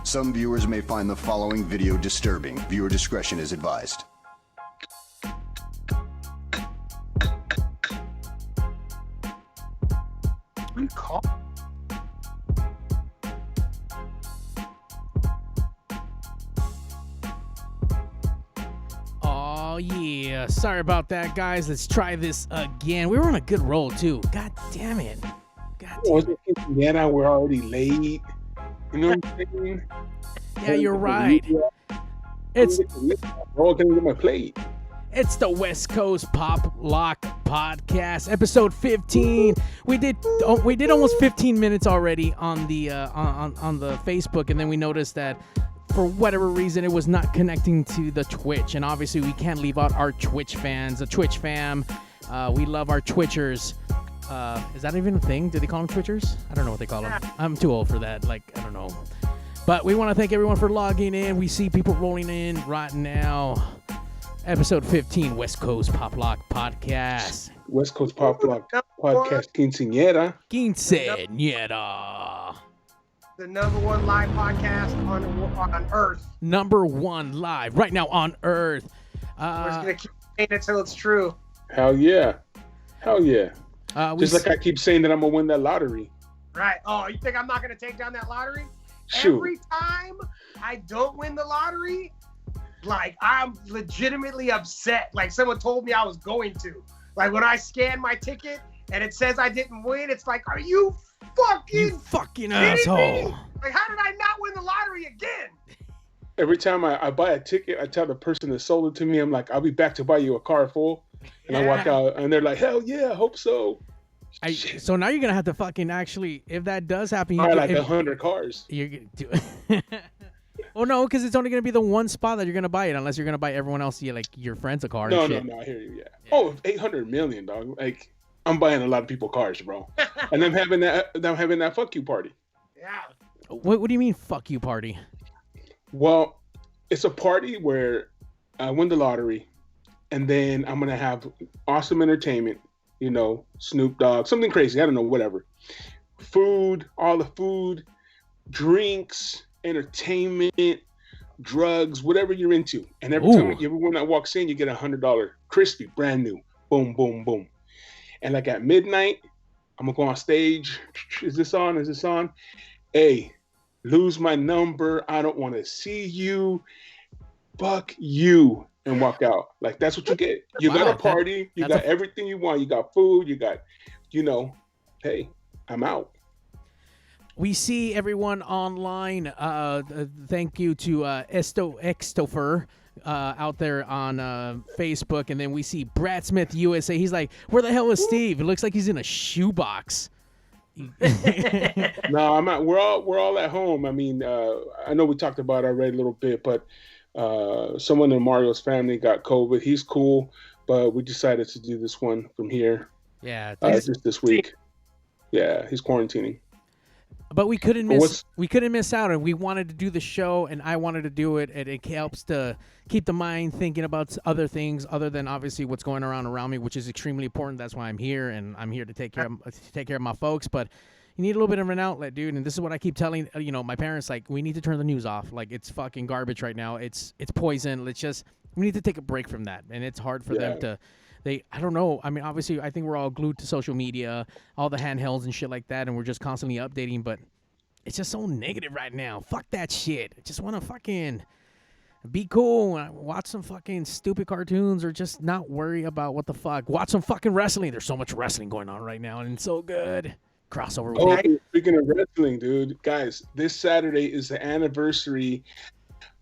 Some viewers may find the following video disturbing. Viewer discretion is advised. Oh yeah, sorry about that, guys. Let's try this again. We were on a good roll too. God damn it. Yeah, we're already late. You know what I'm saying? Yeah, you're right. It's my plate. It's the West Coast Pop Lock Podcast, episode 15. We did almost 15 minutes already on the on the Facebook, and then we noticed that for whatever reason it was not connecting to the Twitch, and obviously we can't leave out our Twitch fans, the Twitch fam. We love our Twitchers. Is that even a thing? Do they call them Twitchers? I don't know what they call them. I'm too old for that. Like, I don't know. But we want to thank everyone for logging in. We see people rolling in right now. Episode 15, West Coast Pop Lock Podcast. West Coast Pop Lock Podcast Quinceañera. Quinceañera. The number one live podcast on Earth. Number one live right now on Earth. We're just going to keep saying it until it's true. Hell yeah. Hell yeah. Just like I keep saying that I'm going to win that lottery. Right. Oh, you think I'm not going to take down that lottery? Shoot. Every time I don't win the lottery, like, I'm legitimately upset. Like, someone told me I was going to. Like, when I scan my ticket and it says I didn't win, it's like, are you fucking asshole? me? Like, how did I not win the lottery again? Every time I buy a ticket, I tell the person that sold it to me, I'm like, I'll be back to buy you a car full. And I walk out, and they're like, hell yeah, I hope so. So now you're going to have to fucking actually, if that does happen, buy like 100 cars. You're going to do it. Oh, no, because it's only going to be the one spot that you're going to buy it, unless you're going to buy everyone else, like your friends a car. No, and shit. I hear you, yeah. Oh, 800 million, dog. Like, I'm buying a lot of people cars, bro. And I'm having that fuck you party. Yeah. What do you mean, fuck you party? Well, it's a party where I win the lottery, and then I'm going to have awesome entertainment, you know, Snoop Dogg, something crazy, I don't know, whatever. Food, all the food, drinks, entertainment, drugs, whatever you're into. And everyone that walks in, you get $100 crispy, brand new. Boom, boom, boom. And like at midnight, I'm going to go on stage. Is this on? Hey, lose my number. I don't want to see you. Fuck you. And walk out. Like, that's what you get. You got a party. You got everything you want. You got food. You got, hey, I'm out. We see everyone online. Thank you to Extofer out there on Facebook. And then we see Brad Smith USA. He's like, where the hell is Steve? It looks like he's in a shoebox. No, I'm not. We're all at home. I mean, I know we talked about it already a little bit, but someone in Mario's family got COVID. He's cool, but we decided to do this one from here. Yeah, just this week. Yeah, he's quarantining. But we couldn't miss out, and we wanted to do the show, and I wanted to do it, and it helps to keep the mind thinking about other things other than obviously what's going around me, which is extremely important. That's why I'm here, and I'm here to take care of my folks. But you need a little bit of an outlet, dude. And this is what I keep telling my parents. Like, we need to turn the news off. Like, it's fucking garbage right now. It's poison. We need to take a break from that, and it's hard for them to. I don't know. I mean, obviously, I think we're all glued to social media, all the handhelds and shit like that, and we're just constantly updating, but it's just so negative right now. Fuck that shit. I just want to fucking be cool, watch some fucking stupid cartoons, or just not worry about what the fuck. Watch some fucking wrestling. There's so much wrestling going on right now, and it's so good. Crossover. Speaking of wrestling, dude, guys, this Saturday is the anniversary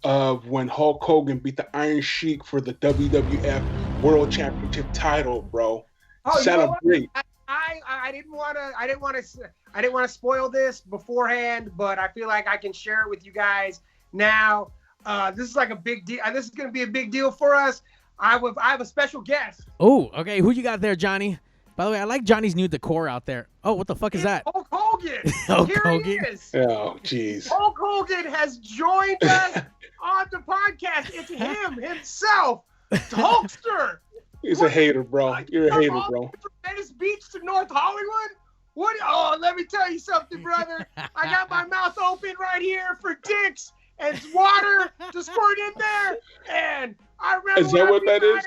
of when Hulk Hogan beat the Iron Sheik for the WWF World Championship title, bro. Oh, celebrate! I didn't want to spoil this beforehand, but I feel like I can share it with you guys now. This is like a big deal. This is going to be a big deal for us. I have a special guest. Oh, okay. Who you got there, Johnny? By the way, I like Johnny's new decor out there. Oh, what the fuck is that? Hulk Hogan. Hulk Hogan. He is. Oh, jeez. Hulk Hogan has joined us on the podcast. It's him himself, Hulkster. He's a hater, bro. You're a hater, bro. From Venice Beach to North Hollywood. What? Oh, let me tell you something, brother. I got my mouth open right here for dicks and water to squirt in there. And I remember Is that what that is?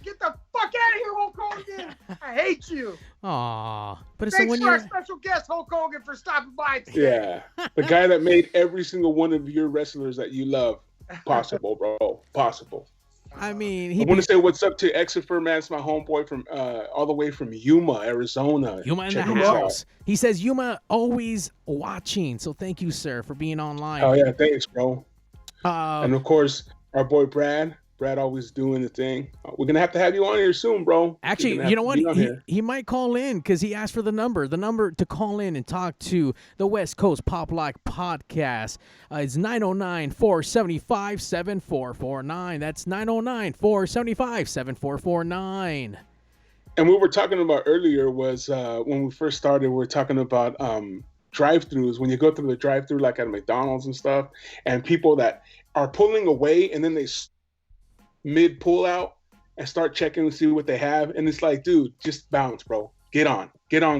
Get the fuck out of here, Hulk Hogan. I hate you. Aw. But Thanks when to our special guest, Hulk Hogan, for stopping by today. Yeah. The guy that made every single one of your wrestlers that you love possible, bro. Possible. I mean, I want to say what's up to Exifer, man. It's my homeboy from all the way from Yuma, Arizona. Yuma in Check the him house. out. He says Yuma always watching. So thank you, sir, for being online. Oh yeah, thanks, bro. And of course, our boy Brad. Brad always doing the thing. We're gonna have to have you on here soon, bro. Actually, you know what? He might call in because he asked for the number. The number to call in and talk to the West Coast Pop Lock Podcast is 909-475-7449. That's 909-475-7449. And what we're talking about earlier was when we first started, we were talking about drive-thrus. When you go through the drive-thru, like at McDonald's and stuff, and people that are pulling away and then they mid pull out and start checking and see what they have, and it's like, dude, just bounce, bro. Get on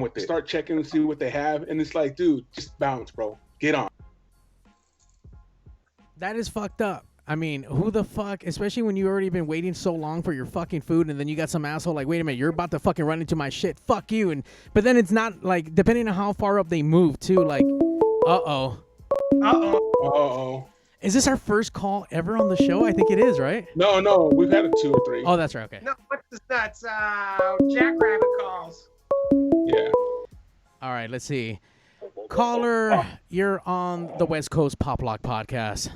with it. Start checking and see what they have, and it's like, dude, just bounce, bro. Get on. That is fucked up. I mean, who the fuck, especially when you already been waiting so long for your fucking food, and then you got some asshole like, wait a minute, you're about to fucking run into my shit. Fuck you. But then it's not like, depending on how far up they move too, like, uh-oh. Is this our first call ever on the show? I think it is, right? No, we've had 2 or 3. Oh, that's right. Okay. No, what's this nuts? Jackrabbit calls. Yeah. All right, let's see. Caller, you're on the West Coast Pop Lock Podcast.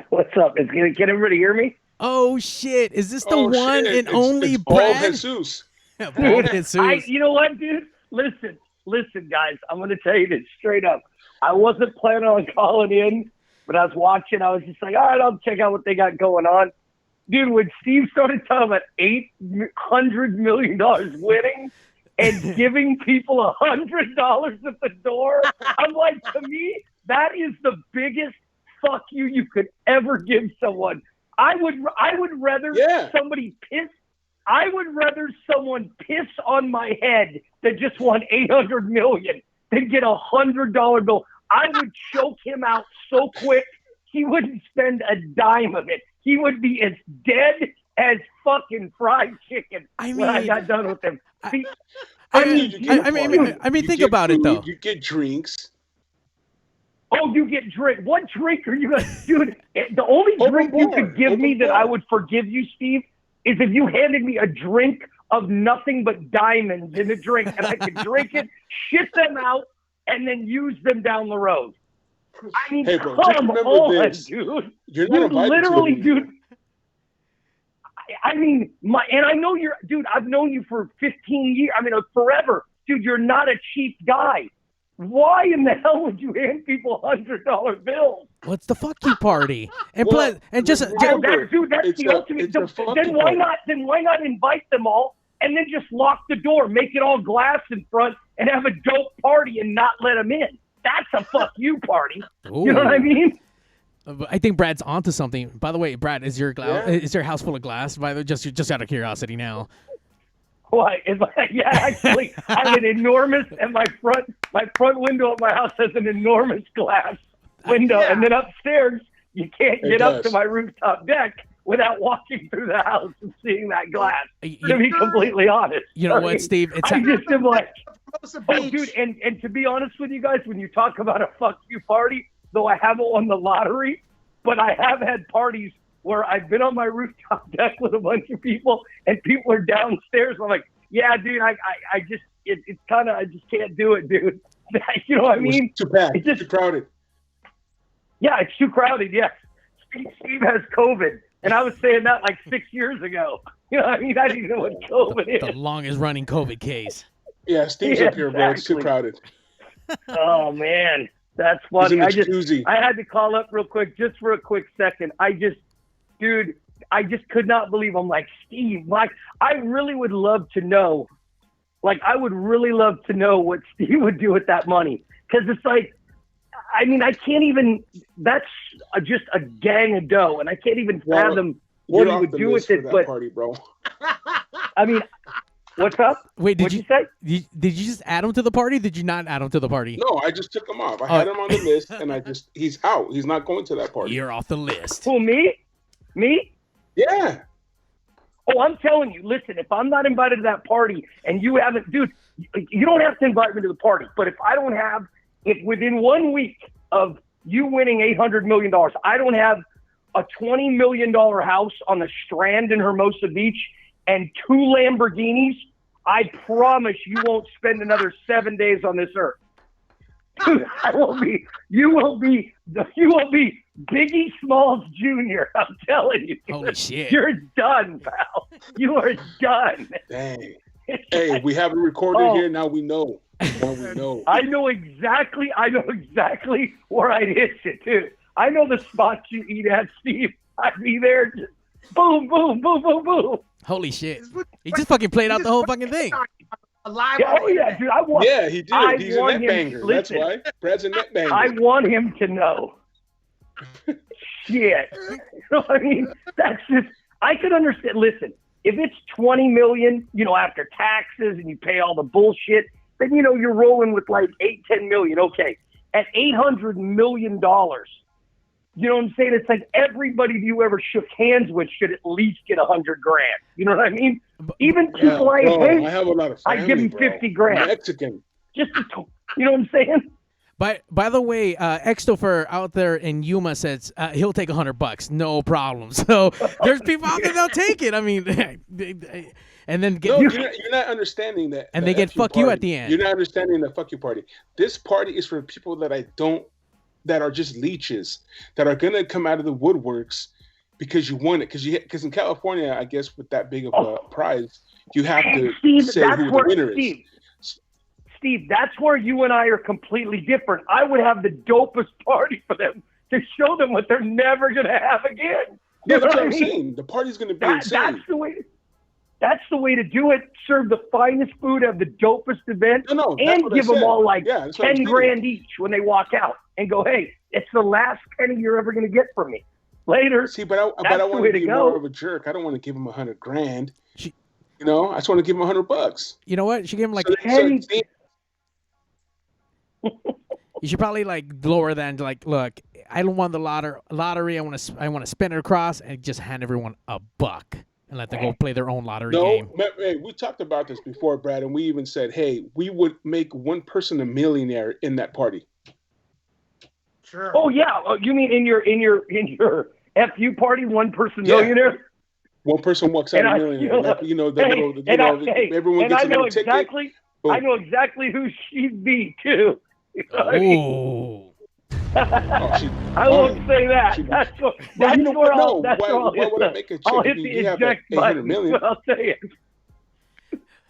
What's up? Can everybody hear me? Oh, shit. Is this the one and only it's Brad? Bald Jesus. Bald Jesus. You know what, dude? Listen, guys. I'm going to tell you this straight up. I wasn't planning on calling in, but I was watching. I was just like, all right, I'll check out what they got going on. Dude, when Steve started talking about $800 million winning and giving people $100 at the door, I'm like, to me, that is the biggest fuck you could ever give someone. I would rather somebody piss. I would rather someone piss on my head that just won $800 million. They'd get $100 bill. I would choke him out so quick, he wouldn't spend a dime of it. He would be as dead as fucking fried chicken when I got done with him. I mean, think about it, though. You get drinks. Oh, you get drink. What drink are you going to... Dude, the only drink you could give me that I would forgive you, Steve, is if you handed me a drink of nothing but diamonds in a drink, and I could drink it, shit them out, and then use them down the road. I mean, hey, bro, come on, this. dude. You're not literally, dude. I mean, and I know dude, I've known you for 15 years. I mean, forever. Dude, you're not a cheap guy. Why in the hell would you hand people $100 bills? What's the fuck you party? And that's the ultimate. Then why not invite them all and then just lock the door, make it all glass in front, and have a dope party and not let them in? That's a fuck you party. Ooh. You know what I mean? I think Brad's onto something. By the way, Brad, is your house full of glass? By the way, just out of curiosity now. Why? Yeah, actually, I have an enormous, and my front window of my house has an enormous glass window, and then upstairs you can't get up to my rooftop deck without walking through the house and seeing that glass. To be completely honest, you know what, Steve? I just am like, oh, dude, and to be honest with you guys, when you talk about a fuck you party, though I haven't won the lottery, but I have had parties where I've been on my rooftop deck with a bunch of people, and people are downstairs. I'm like, yeah, dude, I just can't do it, dude. You know what I mean? It's too packed. It's too crowded. Yeah, it's too crowded. Yes, Steve has COVID, and I was saying that like 6 years ago. You know what I mean? I didn't know what COVID is. The longest running COVID case. Yeah, Steve's up here, bro. It's too crowded. Oh man, that's funny. I had to call up real quick just for a quick second. I just could not believe. I'm like, Steve, like, I really would love to know. Like, I would really love to know what Steve would do with that money. Because it's like, I mean, I can't even, that's just a gang of dough. And I can't even fathom what he would do with it. But, party, bro. I mean, What's up? Wait, What'd you say? Did you just add him to the party? Did you not add him to the party? No, I just took him off. I had him on the list, and he's out. He's not going to that party. You're off the list. Who, me? Me? Yeah. Oh, I'm telling you, listen, if I'm not invited to that party and you haven't, dude, you don't have to invite me to the party. But if within 1 week of you winning $800 million, I don't have a $20 million house on the Strand in Hermosa Beach and 2 Lamborghinis, I promise you won't spend another 7 days on this earth. Dude, you will be Biggie Smalls Jr. I'm telling you. Holy shit. You're done, pal. You are done. Dang. Hey, we have it recorded here. Now we know. I know exactly where I'd hit you, too. I know the spots you eat at, Steve. I'd be there. Just boom, boom, boom, boom, boom. Holy shit. He just fucking played out the whole fucking thing. Yeah, dude. Yeah, he did. He's a net banger. That's why. Brad's a net banger. I want him to know. Shit. You know what I mean? That's just, I could understand. Listen, if it's $20 million, after taxes and you pay all the bullshit, then, you're rolling with like $8-10 million. Okay. At $800 million, you know what I'm saying? It's like everybody you ever shook hands with should at least get $100,000. You know what I mean? Even people I hate, I have a lot of family, I give them $50,000. Mexican. You know what I'm saying? By the way, Extofer out there in Yuma says he'll take $100, no problem. So there's people out there that'll take it. I mean, and then you're not understanding that. And they get fuck party. You at the end. You're not understanding the fuck you party. This party is for people that are just leeches that are gonna come out of the woodworks because you won it. Because in California, I guess with that big of a prize, you have to say who the winner is. Steve, that's where you and I are completely different. I would have the dopest party for them to show them what they're never going to have again. That's what I'm saying. The party's going to be insane. That's the way to do it. Serve the finest food, have the dopest event, and give them all like $10,000 each when they walk out and go, hey, it's the last penny you're ever going to get from me. Later. See, but I want to be more of a jerk. I don't want to give him $100,000. I just want to give him $100. You know what? She gave him like you should probably like lower than like, look, I don't want the lottery. I want to spin it across and just hand everyone $1 and let them go play their own lottery game. Hey, we talked about this before, Brad, and we even said, hey, we would make one person a millionaire in that party. Sure. Oh yeah, you mean in your FU party, one person millionaire? One person walks out a millionaire. Everyone gets a little ticket. I know exactly who she'd be too. Oh. I won't say that. That's where I'll hit the eject button. I'll say it.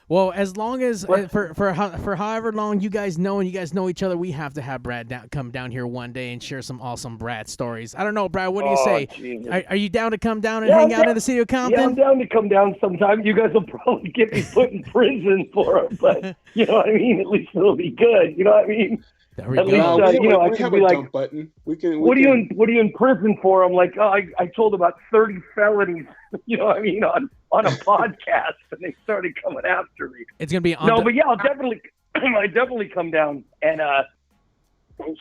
Well, as long as for however long you guys know and you guys know each other, we have to have Brad come down here one day and share some awesome Brad stories. I don't know, Brad. What do you say? Are you down to come down and hang out in the city of Compton? Yeah, I'm down to come down sometime. You guys will probably get me put in prison for it, but you know what I mean. At least it'll be good. You know what I mean. There we At go. least I can be like, button. What are you in prison for? I'm like, I told about 30 felonies. You know what I mean on a podcast, and they started coming after me. It's gonna be but yeah, I definitely come down and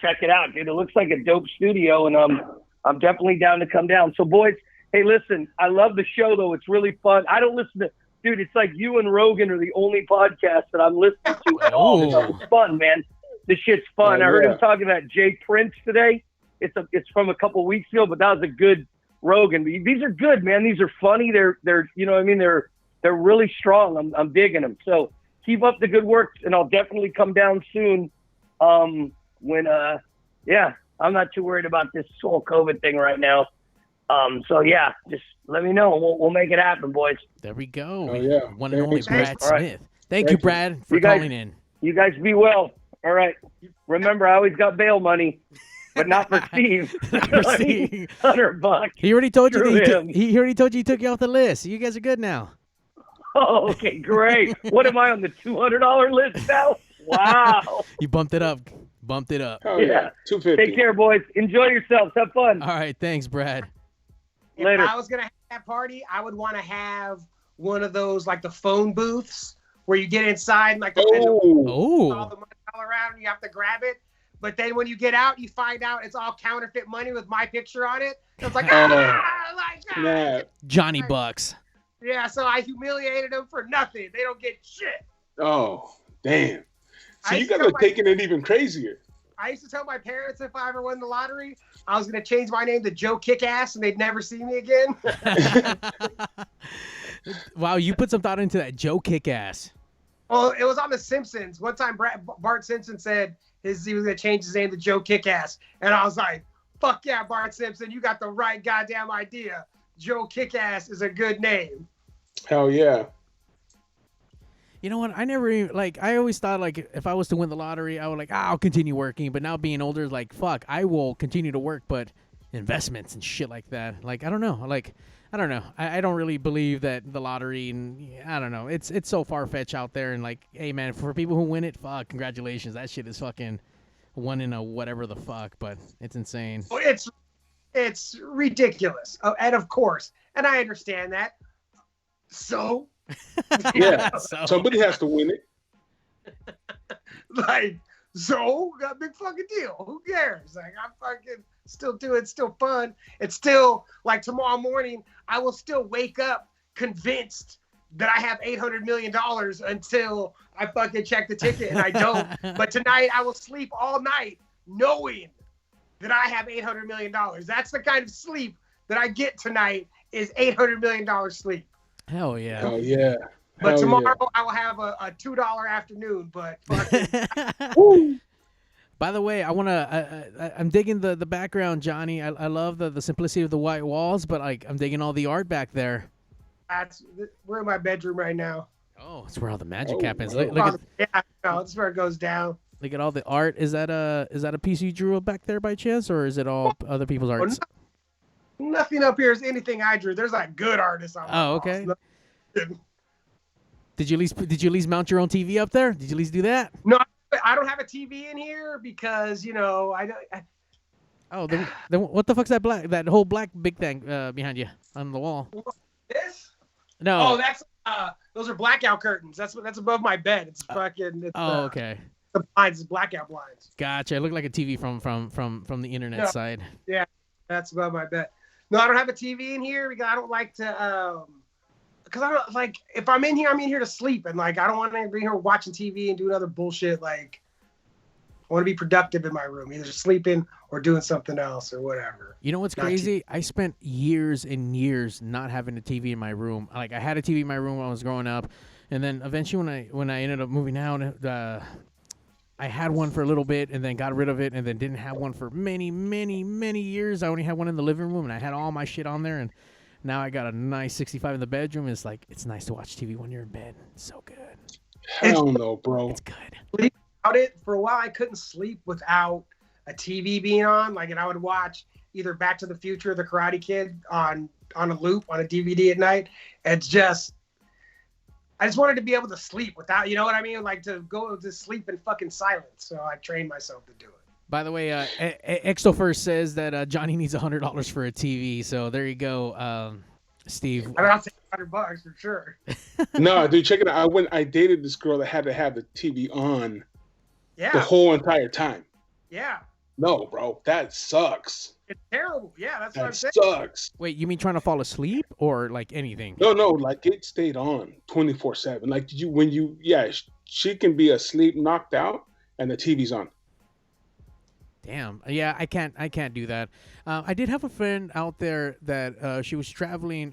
check it out, dude. It looks like a dope studio, and I'm definitely down to come down. So, boys, hey, listen, I love the show though. It's really fun. I don't listen to, dude. It's like you and Rogan are the only podcast that I'm listening to at all. It's fun, man. This shit's fun. I heard him talking about Jay Prince today. It's from a couple weeks ago, but that was a good Rogan. These are good, man. These are funny. They're you know what I mean. They're really strong. I'm digging them. So keep up the good work, and I'll definitely come down soon. I'm not too worried about this whole COVID thing right now. So yeah, just let me know. We'll make it happen, boys. There we go. One and only Brad Smith. Thank you, Brad, for calling in. You guys be well. All right. Remember, I always got bail money, but not for Steve. Not for Steve. $100. He already told you. He already told you he took you off the list. You guys are good now. Oh, okay, great. What am I on the $200 list now? Wow. You bumped it up. Oh, yeah. $250. Take care, boys. Enjoy yourselves. Have fun. All right. Thanks, Brad. Later. If I was gonna have that party, I would want to have one of those like the phone booths where you get inside and like the Oh. all the money all around and you have to grab it. But then when you get out, you find out it's all counterfeit money with my picture on it. So it's like, Johnny Bucks. Yeah, so I humiliated them for nothing. They don't get shit. Oh, damn. So you guys are taking it even crazier. I used to tell my parents if I ever won the lottery, I was going to change my name to Joe Kickass and they'd never see me again. Wow, you put some thought into that, Joe Kickass. Well, it was on The Simpsons. One time Bart Simpson said he was going to change his name to Joe Kickass. And I was like, fuck yeah, Bart Simpson, you got the right goddamn idea. Joe Kickass is a good name. Hell yeah. You know what? I never even, like, I always thought, like, if I was to win the lottery, I would, like, I'll continue working. But now being older, like, fuck, I will continue to work, but investments and shit like that. Like, I don't know. Like, I don't know. I don't really believe that the lottery, and I don't know. It's so far-fetched out there. And, like, hey, man, for people who win it, fuck, congratulations. That shit is fucking one in a whatever the fuck, but it's insane. It's ridiculous. Oh, and of course, and I understand that. So? Yeah, somebody has to win it. Like, so? Got a big fucking deal. Who cares? Like, I'm fucking still doing it's still fun. It's still, like, tomorrow morning, I will still wake up convinced that I have $800 million until I fucking check the ticket, and I don't. But tonight, I will sleep all night knowing that I have $800 million. That's the kind of sleep that I get tonight is $800 million sleep. Hell yeah. Hell yeah. But tomorrow I will have a $2 afternoon, but fucking By the way, I'm digging the background, Johnny. I love the simplicity of the white walls, but like I'm digging all the art back there. We're in my bedroom right now. Oh, it's where all the magic happens. Look That's where it goes down. Look at all the art. Is that a piece you drew back there by chance, or is it all other people's art? Nothing up here is anything I drew. There's like good artists on my walls. Okay. Did you at least mount your own TV up there? Did you at least do that? No, I don't have a TV in here because I don't. Oh, then what the fuck's that whole black big thing behind you on the wall? This? No. Oh, that's those are blackout curtains. That's above my bed. It's fucking. It's, okay. The blinds, blackout blinds. Gotcha. It looked like a TV from the internet side. Yeah, that's above my bed. No, I don't have a TV in here because I don't like to. Because I don't like if I'm in here to sleep, and like I don't want to be here watching TV and doing other bullshit. Like I want to be productive in my room, either sleeping or doing something else or whatever. You know what's crazy? I spent years and years not having a TV in my room. Like I had a TV in my room when I was growing up, and then eventually when I ended up moving out, I had one for a little bit and then got rid of it and then didn't have one for many, many, many years. I only had one in the living room and I had all my shit on there, and now I got a nice 65 in the bedroom. It's like, it's nice to watch TV when you're in bed. It's so good. Hell no, bro. It's good. Without it, for a while, I couldn't sleep without a TV being on. Like, and I would watch either Back to the Future or The Karate Kid on a loop on a DVD at night. It's just, I just wanted to be able to sleep without, you know what I mean? Like to go to sleep in fucking silence. So I trained myself to do it. By the way, Exo First says that Johnny needs $100 for a TV. So there you go, Steve. I mean, I'll take $100 for sure. No, dude, check it out. I dated this girl that had to have the TV on the whole entire time. Yeah. No, bro, that sucks. It's terrible. Yeah, that's what I'm saying. That sucks. Wait, you mean trying to fall asleep or like anything? No, like it stayed on 24/7. Like she can be asleep, knocked out, and the TV's on. Damn. Yeah, I can't do that. I did have a friend out there that she was traveling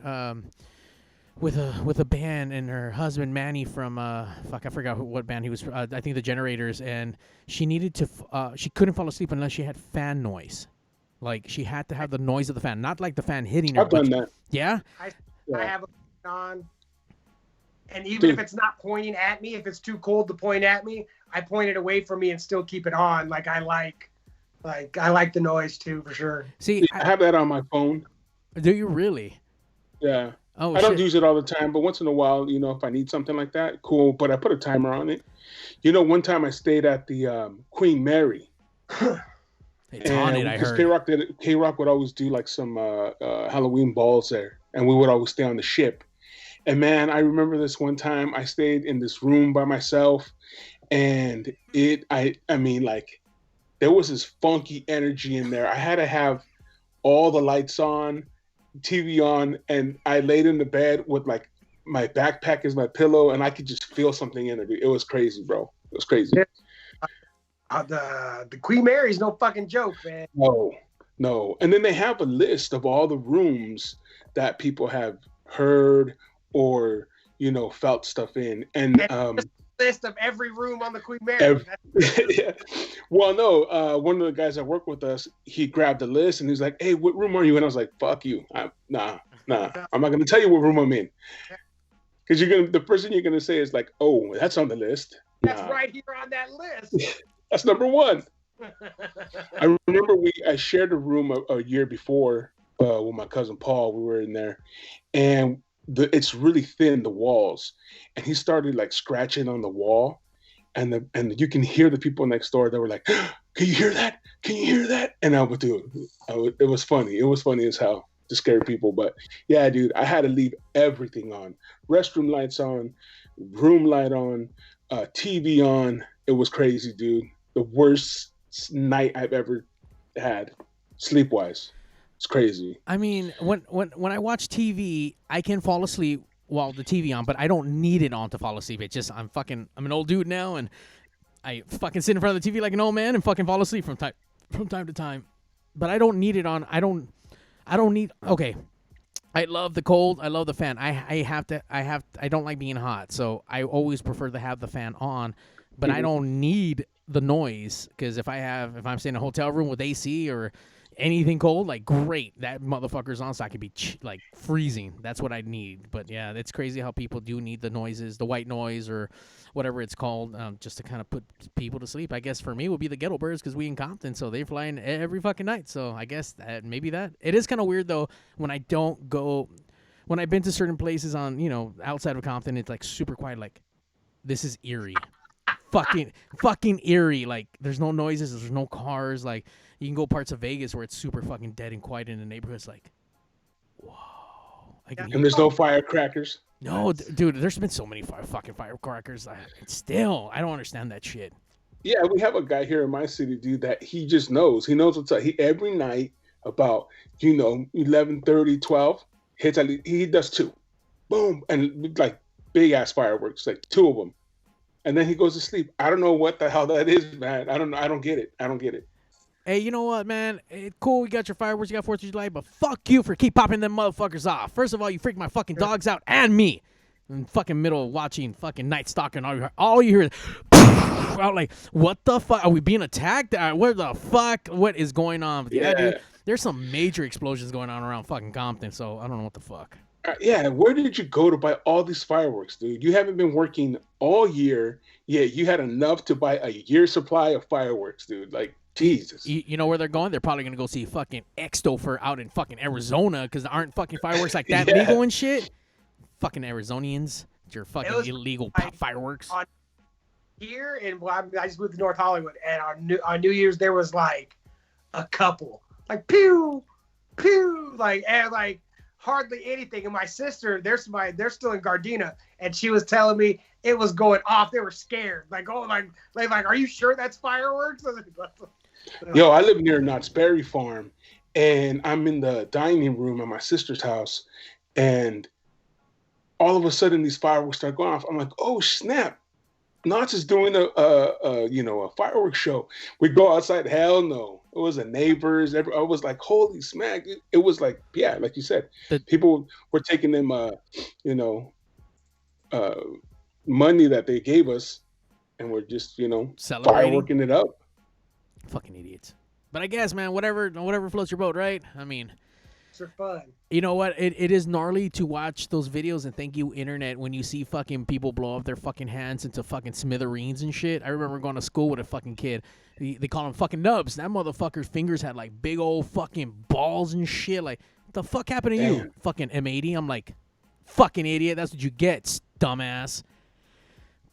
with a band, and her husband Manny from I forgot what band he was. I think the Generators, and she needed to. She couldn't fall asleep unless she had fan noise. Like she had to have the noise of the fan, not like the fan hitting her. I've done that. Yeah. I have it on, and even if it's not pointing at me, if it's too cold to point at me, I point it away from me and still keep it on. Like I like the noise too, for sure. See, I have that on my phone. Do you really? Yeah. Oh, I don't use it all the time, but once in a while, if I need something like that, cool. But I put a timer on it. One time I stayed at the Queen Mary. It's haunted, I heard. K-Rock would always do like some Halloween balls there, and we would always stay on the ship. And man, I remember this one time I stayed in this room by myself, and I mean, like, there was this funky energy in there. I had to have all the lights on, TV on, and I laid in the bed with like my backpack as my pillow, and I could just feel something in it. It was crazy, bro. It was crazy. The Queen Mary's no fucking joke, man. No. And then they have a list of all the rooms that people have heard or, you know, felt stuff in. And list of every room on the Queen Mary. Yeah. Well, no, one of the guys that worked with us, he grabbed the list and he's like, "Hey, what room are you in?" I was like, "Fuck you. Nah. I'm not gonna tell you what room I'm in." Because the first thing you're gonna say is like, "Oh, that's on the list." That's right here on that list. That's number one. I remember I shared a room a year before with my cousin Paul. We were in there, and it's really thin, the walls, and he started like scratching on the wall, and you can hear the people next door. They were like, "Can you hear that? Can you hear that?" And I would do it. It was funny. It was funny as hell to scare people. But yeah, dude, I had to leave everything on. Restroom lights on, room light on, TV on. It was crazy, dude. The worst night I've ever had, sleep-wise. It's crazy. I mean, when I watch TV, I can fall asleep while the TV on, but I don't need it on to fall asleep. It's just I'm an old dude now, and I fucking sit in front of the TV like an old man and fucking fall asleep from time to time. But I don't need it on. I don't need. Okay, I love the cold. I love the fan. I don't like being hot, so I always prefer to have the fan on. But I don't need the noise, because if I'm staying in a hotel room with AC or anything cold, like, great, that motherfucker's on, so I could be like freezing. That's what I need. But yeah, it's crazy how people do need the noises, the white noise or whatever it's called, just to kind of put people to sleep. I guess for me it would be the Ghetto Birds, because we in Compton, so they fly in every fucking night. So I guess maybe that. It is kind of weird though when I've been to certain places on, you know, outside of Compton, it's like super quiet. Like, this is eerie. fucking eerie. Like, there's no noises, there's no cars. Like, you can go parts of Vegas where it's super fucking dead and quiet in the neighborhoods. Like, whoa. And there's no firecrackers. No, dude, there's been so many fucking firecrackers. Still, I don't understand that shit. Yeah, we have a guy here in my city, dude, that he just knows. He knows what's up. He every night about, 11:30, 12, he does 2. Boom. And like big ass fireworks, like 2 of them. And then he goes to sleep. I don't know what the hell that is, man. I don't know. I don't get it. Hey, you know what, man? Cool, you got your fireworks, you got 4th of July, but fuck you for keep popping them motherfuckers off. First of all, you freak my fucking dogs out and me. In fucking middle of watching fucking Night Stalker, and all you hear is I'm like, what the fuck? Are we being attacked? Where the fuck? What is going on? Yeah, dude. There's some major explosions going on around fucking Compton, so I don't know what the fuck. Yeah, where did you go to buy all these fireworks, dude? You haven't been working all year. Yeah, you had enough to buy a year's supply of fireworks, dude. Like, Jesus. You know where they're going? They're probably going to go see fucking Extofer out in fucking Arizona, because there aren't fucking fireworks like that legal and shit. Fucking Arizonians. Your fucking illegal fireworks. Here, I just moved to North Hollywood, and on New Year's, there was like a couple. Like, pew, pew. Like, and like, hardly anything. And my sister, they're still in Gardena, and she was telling me it was going off. They were scared. Like, oh, like, are you sure that's fireworks? Yo, I live near Knott's Berry Farm, and I'm in the dining room at my sister's house, and all of a sudden these fireworks start going off. I'm like, oh snap! Knott's is doing a fireworks show. We go outside. Hell no. It was the neighbors. I was like, holy smack. It was like, yeah, like you said, people were taking them, money that they gave us, and we're just, fireworking it up. Fucking idiots. But I guess, man, whatever floats your boat, right? I mean, for fun. You know what? It is gnarly to watch those videos, and thank you, internet, when you see fucking people blow up their fucking hands into fucking smithereens and shit. I remember going to school with a fucking kid. They call him fucking Nubs. That motherfucker's fingers had like big old fucking balls and shit. Like, what the fuck happened to you? Fucking M80. I'm like, fucking idiot. That's what you get, dumbass.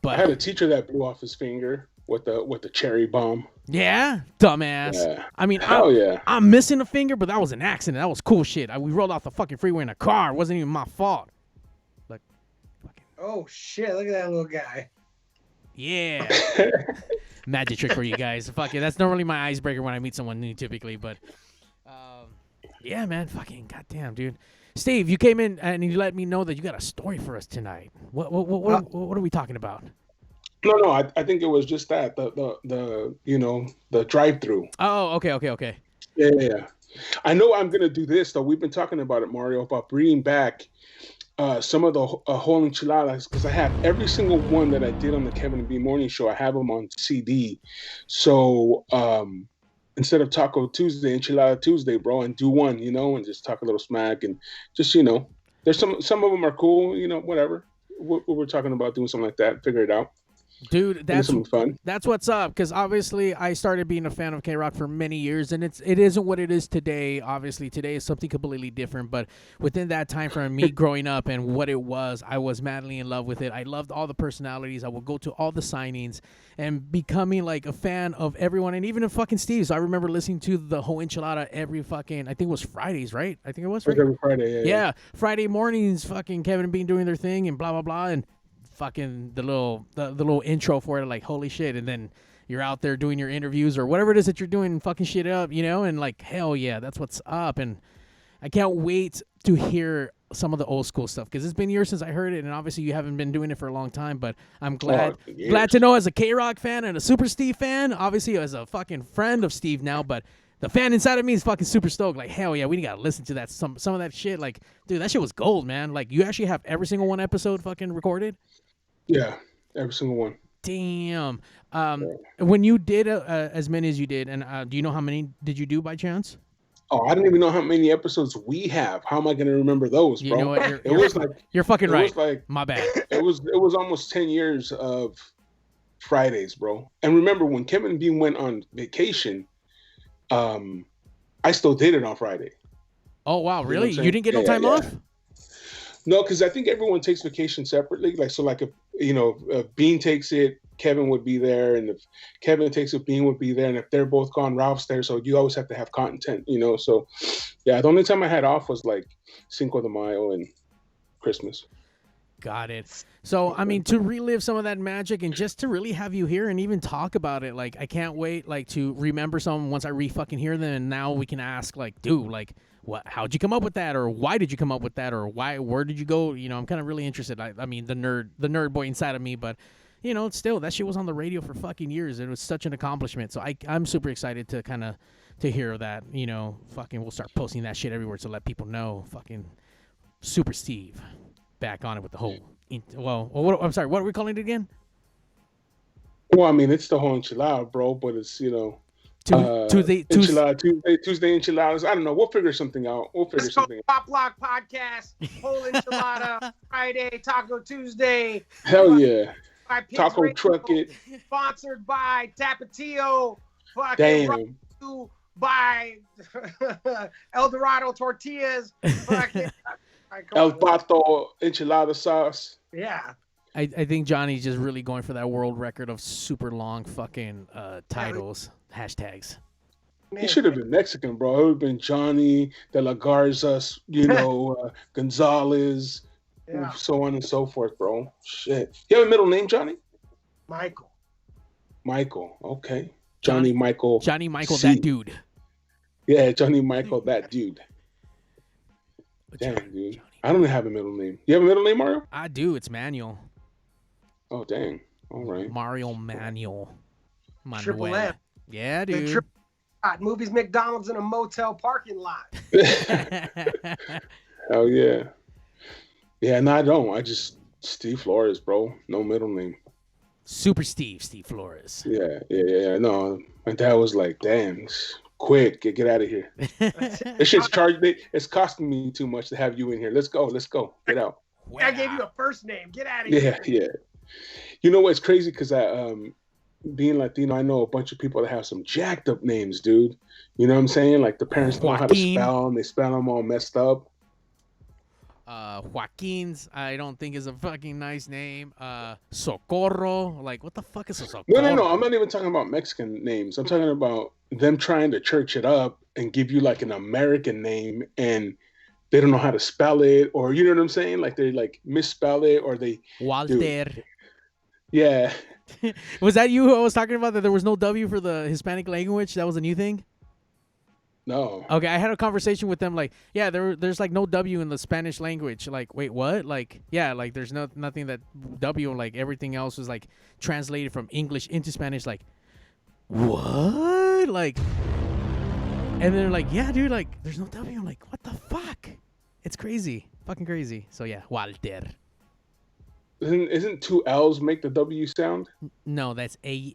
But I had a teacher that blew off his finger with the cherry bomb. Yeah, dumbass. Yeah. I mean, yeah. I'm missing a finger, but that was an accident. That was cool shit. We rolled off the fucking freeway in a car. It wasn't even my fault. Like, Oh shit! Look at that little guy. Yeah. Magic trick for you guys. Fuck it. That's normally my icebreaker when I meet someone new, typically. But yeah, man. Fucking goddamn, dude. Steve, you came in and you let me know that you got a story for us tonight. What are we talking about? No. I think it was just that the drive-through. Oh, okay. Yeah. I know I'm gonna do this though. We've been talking about it, Mario, about bringing back some of the whole enchiladas, because I have every single one that I did on the Kevin and B Morning Show. I have them on CD. So instead of Taco Tuesday, Enchilada Tuesday, bro, and do one, and just talk a little smack and just, there's some of them are cool, whatever. We're talking about doing something like that. Figure it out. Dude, that's fun. That's what's up. Because obviously, I started being a fan of K-Rock for many years, and it isn't what it is today. Obviously, today is something completely different. But within that time frame, me growing up and what it was, I was madly in love with it. I loved all the personalities. I would go to all the signings and becoming like a fan of everyone, and even of fucking Steve. So I remember listening to the whole enchilada every fucking. I think it was Fridays, right? I think it was every Friday. Yeah, Friday mornings. Fucking Kevin and Bean doing their thing and blah blah blah and. Fucking the little intro for it, like holy shit, and then you're out there doing your interviews or whatever it is that you're doing, fucking shit up, and like hell yeah, that's what's up. And I can't wait to hear some of the old school stuff because it's been years since I heard it, and obviously you haven't been doing it for a long time. But I'm glad to know as a K-Rock fan and a Super Steve fan, obviously as a fucking friend of Steve now, but. The fan inside of me is fucking super stoked. Like, hell yeah, we gotta listen to that. Some of that shit. Like, dude, that shit was gold, man. Like, you actually have every single one episode fucking recorded? Yeah, every single one. Damn. When you did as many as you did, and do you know how many did you do by chance? Oh, I don't even know how many episodes we have. How am I gonna remember those, bro? You know what? You're fucking right. Was like, my bad. It was almost 10 years of Fridays, bro. And remember when Kevin Bean went on vacation. I still did it on Friday. Oh wow, really? You didn't get no time off? No, because I think everyone takes vacation separately. Like so, like if Bean takes it, Kevin would be there, and if Kevin takes it, Bean would be there, and if they're both gone, Ralph's there. So you always have to have content, So yeah, the only time I had off was like Cinco de Mayo and Christmas. Got it. So, I mean, to relive some of that magic and just to really have you here and even talk about it, like, I can't wait, like, to remember some once I fucking hear them, and now we can ask, like, dude, like, how'd you come up with that, or why did you come up with that, or where did you go? I'm kind of really interested. I mean, the nerd boy inside of me, but, still, that shit was on the radio for fucking years. It was such an accomplishment. So I'm super excited to kind of, to hear that, fucking, we'll start posting that shit everywhere to let people know, fucking, Super Steve. Back on it with the whole. I'm sorry. What are we calling it again? Well, I mean, it's the whole enchilada, bro. But it's Tuesday enchiladas. I don't know. We'll figure something out. Pop Block Podcast, whole enchilada, Friday, Taco Tuesday. Hell yeah. Taco Radio, Truck It. Sponsored by Tapatio. Damn. By El Dorado Tortillas. El Pato enchilada sauce. Yeah. I think Johnny's just really going for that world record of super long fucking titles, hashtags. He should have been Mexican, bro. It would have been Johnny De La Garza, Gonzalez, so on and so forth, bro. Shit. You have a middle name, Johnny? Michael. Okay. Johnny Michael. Johnny Michael, C. that dude. Yeah, Johnny Michael, that dude. Damn, dude. I don't have a middle name. You have a middle name, Mario? I do. It's Manuel. Oh, dang. All right. Mario Manuel. Triple M. Yeah, dude. Movies, McDonald's in a motel parking lot. Hell yeah. Yeah, no, I don't. I just Steve Flores, bro. No middle name. Super Steve Flores. Yeah. No, my dad was like, damn. Quick, get out of here. This shit's charged me. It's costing me too much to have you in here. Let's go. Get out. I gave you a first name. Get out of here. Yeah. You know what's crazy? Because being Latino, I know a bunch of people that have some jacked up names, dude. You know what I'm saying? Like the parents don't know how to spell them. They spell them all messed up. Joaquin's, I don't think is a fucking nice name. Socorro, like what the fuck is a Socorro? No. I'm not even talking about Mexican names. I'm talking about them trying to church it up and give you like an American name and they don't know how to spell it, or you know what I'm saying? Like they like misspell it, or they Walter. Yeah. Was that you who I was talking about, that there was no W for the Hispanic language? That was a new thing? No. Okay, I had a conversation with them like, yeah, there's like no W in the Spanish language. Like, wait, what? Like, yeah, like there's nothing that W, like everything else was like translated from English into Spanish. Like, what? Like, and they're like, yeah, dude, like there's no W. I'm like, what the fuck? It's crazy. Fucking crazy. So yeah, Walter. Isn't two L's make the W sound? No, that's a.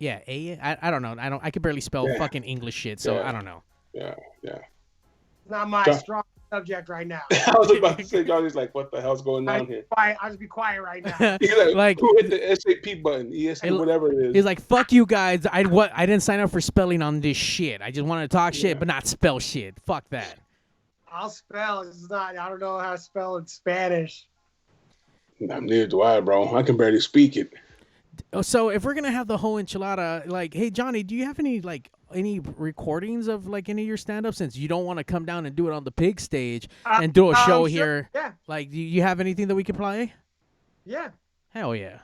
Yeah, I don't know. I can barely spell fucking English shit, so I don't know. Yeah. Not my strong subject right now. I was about to say, Johnny's like, what the hell's going on here? I'll just be quiet right now. He's like, who hit the SAP button? ESP, whatever it is. He's like, fuck you guys. I didn't sign up for spelling on this shit. I just wanted to talk shit, but not spell shit. Fuck that. I'll spell. I don't know how to spell in Spanish. Neither do I, bro. I can barely speak it. So if we're gonna have the whole enchilada, like, hey Johnny, do you have any recordings of like any of your stand-up, since you don't want to come down and do it on the pig stage and do a show here? Yeah. Like, do you have anything that we can play? Yeah. Hell yeah.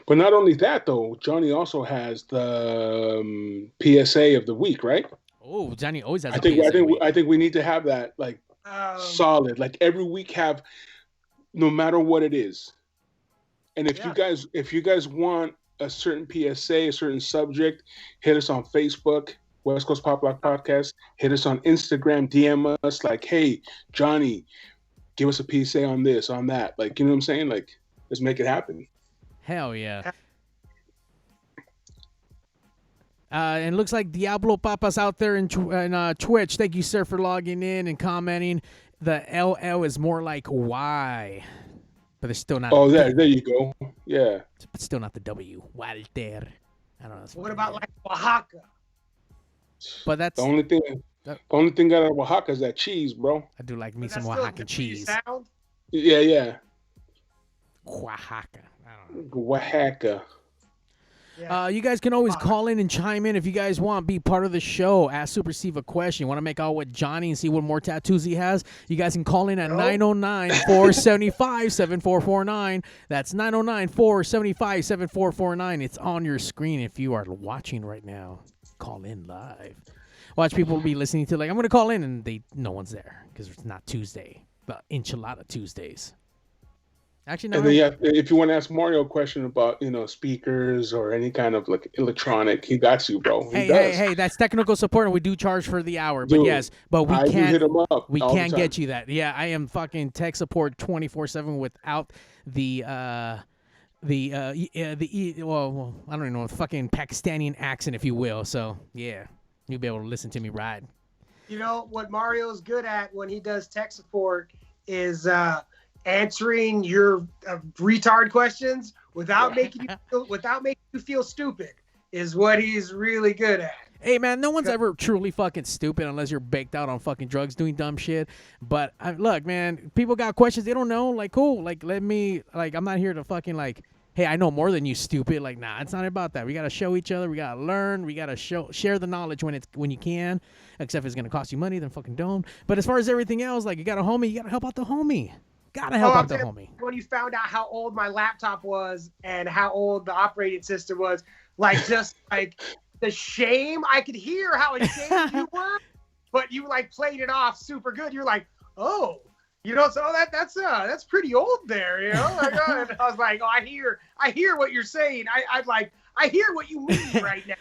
But not only that, though, Johnny also has the PSA of the week, right? Oh, Johnny always has. I think we need to have that like solid, like every week have, no matter what it is. And if you guys want a certain PSA, a certain subject, hit us on Facebook, West Coast Pop Lock Podcast. Hit us on Instagram, DM us like, hey, Johnny, give us a PSA on this, on that. Like, you know what I'm saying? Like, let's make it happen. Hell yeah. And it looks like Diablo Papa's out there in Twitch. Thank you, sir, for logging in and commenting. The LL is more like Y. But it's still not. Oh, there you go. Yeah. But still not the W. Walter. I don't know. What about like Oaxaca? But that's the only thing. The only thing out of Oaxaca is that cheese, bro. I do like me some Oaxaca cheese. Sound? Yeah. Oaxaca. I don't know. Oaxaca. Yeah. You guys can always call in and chime in if you guys want. Be part of the show. Ask Super Steve a question. You want to make out with Johnny and see what more tattoos he has? You guys can call in at 909-475-7449. That's 909-475-7449. It's on your screen if you are watching right now. Call in live. Watch people be listening to, like, I'm going to call in, and no one's there because it's not Tuesday. But Enchilada Tuesdays. Actually, no. And then if you want to ask Mario a question about, speakers or any kind of like electronic, he got you, bro. Hey, that's technical support, and we do charge for the hour. But Dude, we can't hit him up. We can't get you that. Yeah, I am fucking tech support 24/7 without the I don't even know, fucking Pakistani accent, if you will. So yeah, you'll be able to listen to me right. You know what Mario's good at when he does tech support is answering your retard questions without making you feel stupid is what he's really good at. Hey man, no one's ever truly fucking stupid unless you're baked out on fucking drugs doing dumb shit. But look, man, people got questions they don't know. Like, cool. Like, I'm not here to fucking like, hey, I know more than you, stupid. Like, nah, it's not about that. We gotta show each other. We gotta learn. We gotta share the knowledge when you can. Except if it's gonna cost you money, then fucking don't. But as far as everything else, like, you got a homie, you gotta help out the homie. Gotta help out the homie. When you found out how old my laptop was and how old the operating system was, like, just like the shame, I could hear how ashamed you were, but you like played it off super good. You're like, oh, so that's pretty old there, Like, I was like, oh, I hear what you're saying. I hear what you mean right now.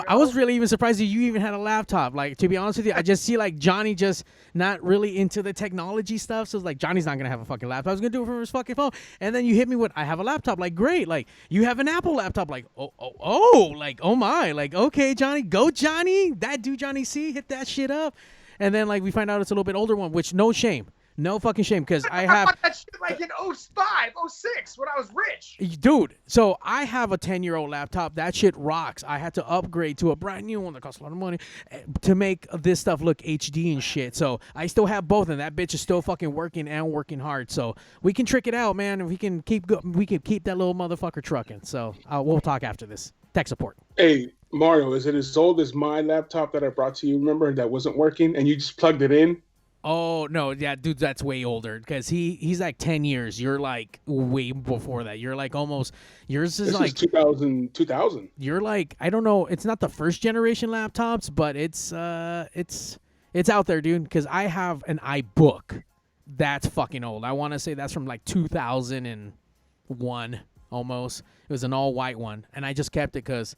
I was really even surprised that you even had a laptop. Like, to be honest with you, I just see like Johnny just not really into the technology stuff. So it's like, Johnny's not going to have a fucking laptop. He's going to do it from his fucking phone. And then you hit me with, I have a laptop. Like, great. Like, you have an Apple laptop. Like, like, oh my. Like, okay, Johnny, go Johnny. That dude, Johnny C, hit that shit up. And then like we find out it's a little bit older one, which no shame. No fucking shame, because I have... bought that shit like in 05, 06, when I was rich. Dude, so I have a 10-year-old laptop. That shit rocks. I had to upgrade to a brand new one that costs a lot of money to make this stuff look HD and shit. So I still have both, and that bitch is still fucking working and working hard. So we can trick it out, man, and we can keep that little motherfucker trucking. So we'll talk after this. Tech support. Hey, Mario, is it as old as my laptop that I brought to you, remember, that wasn't working, and you just plugged it in? Oh no, yeah, dude, that's way older because he's like 10 years. You're like way before that. You're like almost yours is This like is 2000. You're like I don't know. It's not the first generation laptops, but it's out there, dude. Because I have an iBook that's fucking old. I want to say that's from like 2001 almost. It was an all white one, and I just kept it because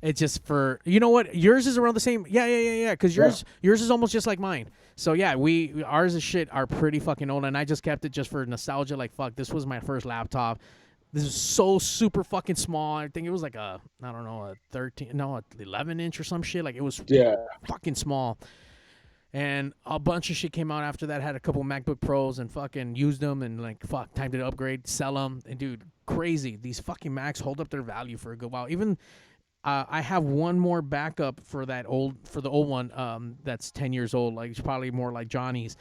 it's just for what yours is around the same. Yeah. Because yours is almost just like mine. So yeah, ours is shit are pretty fucking old, and I just kept it just for nostalgia. Like fuck, this was my first laptop. This is so super fucking small. I think it was like a 11 inch or some shit. Like it was fucking small. And a bunch of shit came out after that. Had a couple MacBook Pros and fucking used them and like fuck, time to upgrade, sell them. And dude, crazy. These fucking Macs hold up their value for a good while. Even I have one more backup for the old one that's 10 years old. Like it's probably more like Johnny's.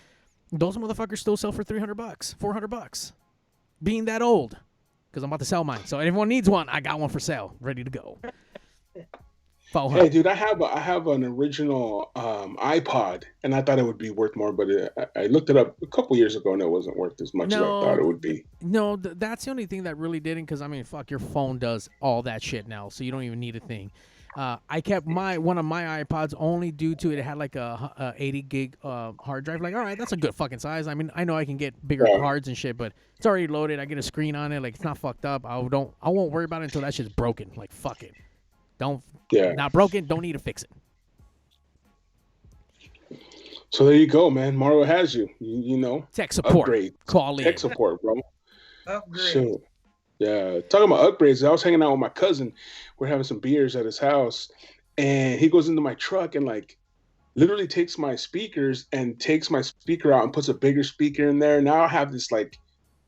Those motherfuckers still sell for $300, $400. Being that old, because I'm about to sell mine. So if anyone needs one, I got one for sale, ready to go. Hey, dude, I have an original iPod, and I thought it would be worth more, but I looked it up a couple years ago, and it wasn't worth as much as I thought it would be. No, that's the only thing that really didn't, because, I mean, fuck, your phone does all that shit now, so you don't even need a thing. I kept one of my iPods only due to it had like a 80 gig hard drive. Like, all right, that's a good fucking size. I mean, I know I can get bigger cards and shit, but it's already loaded. I get a screen on it. Like, it's not fucked up. I won't worry about it until that shit's broken. Like, fuck it. Not broken, don't need to fix it. So there you go, man. Mario has you. You know. Tech support. Upgrade. Call in. Tech support, bro. Upgrade. Sure. Yeah. Talking about upgrades, I was hanging out with my cousin. We're having some beers at his house, and he goes into my truck and like literally takes my speakers and takes my speaker out and puts a bigger speaker in there. Now I have this like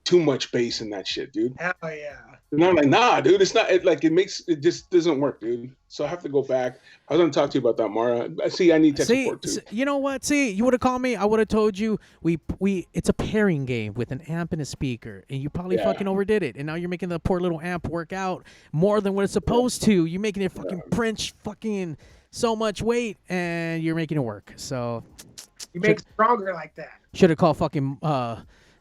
too much bass in that shit, dude. Hell yeah. And I'm like, nah, dude, it's not. It just doesn't work, dude. So I have to go back. I was gonna talk to you about that, Mara. I need tech support too. You know what? You would have called me. I would have told you. It's a pairing game with an amp and a speaker, and you probably fucking overdid it. And now you're making the poor little amp work out more than what it's supposed to. You're making it fucking pinch fucking so much weight, and you're making it work. So you make it stronger like that. Should have called fucking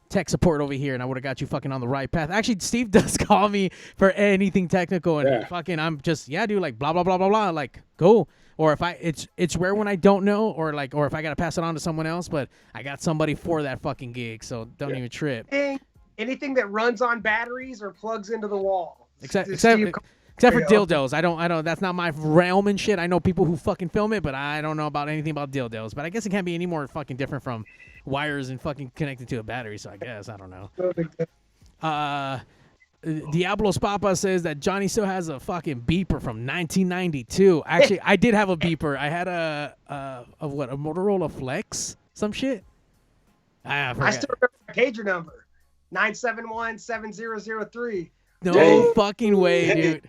tech support over here, and I would have got you fucking on the right path. Actually, Steve does call me for anything technical, and fucking I'm just dude, like blah blah blah blah blah, like go. Or if it's rare when I don't know, or if I gotta pass it on to someone else, but I got somebody for that fucking gig, so don't even trip. Anything that runs on batteries or plugs into the wall, except for dildos. I don't. That's not my realm and shit. I know people who fucking film it, but I don't know about anything about dildos. But I guess it can't be any more fucking different from wires and fucking connected to a battery. So I guess I don't know. Diablos Papa says that Johnny still has a fucking beeper from 1992. Actually, I did have a beeper. I had a Motorola Flex, some shit. I still remember my pager number, 971-7003. No fucking way, dude.